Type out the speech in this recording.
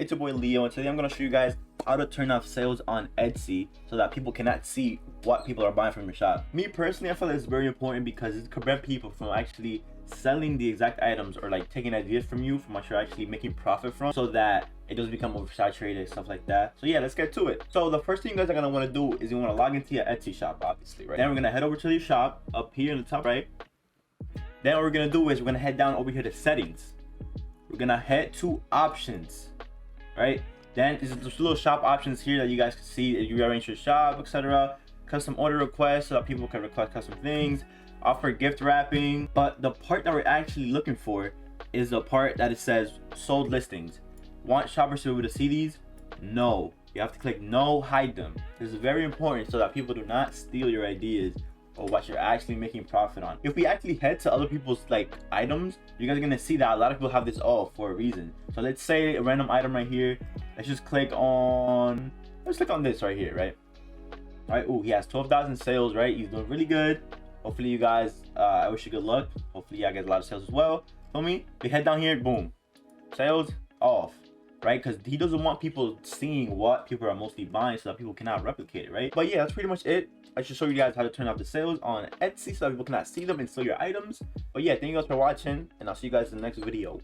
It's your boy Leo, and today I'm going to show you guys how to turn off sales on Etsy so that people cannot see what people are buying from your shop. Me personally, I feel like it's very important because it could prevent people from actually selling the exact items or like taking ideas from you from what you're actually making profit from, so that it doesn't become oversaturated, stuff like that. So yeah, let's get to it. So the first thing you guys are going to want to do is you want to log into your Etsy shop, obviously, right? Then we're going to head over to your shop up here in the top right. Then what we're going to do is we're going to head down over here to settings. We're going to head to options, right? Then there's little shop options here that you guys can see. You rearrange your shop, etc. Custom order requests so that people can request custom things. Offer gift wrapping. But the part that we're actually looking for is the part that it says sold listings. Want shoppers to be able to see these? No. You have to click no, hide them. This is very important so that people do not steal your ideas or what you're actually making profit on. If we actually head to other people's like items, you guys are gonna see that a lot of people have this all for a reason. So let's say a random item right here. Let's just click on, let's click on this right here, right? All right, oh, he has 12,000 sales, right? He's doing really good. Hopefully you guys, I wish you good luck. Hopefully y'all get a lot of sales as well. Feel me? We head down here, boom. Sales off, right? Because he doesn't want people seeing what people are mostly buying so that people cannot replicate it, right? But yeah, that's pretty much it. I should show you guys how to turn off the sales on Etsy so that people cannot see them and steal your items. But yeah, thank you guys for watching, and I'll see you guys in the next video.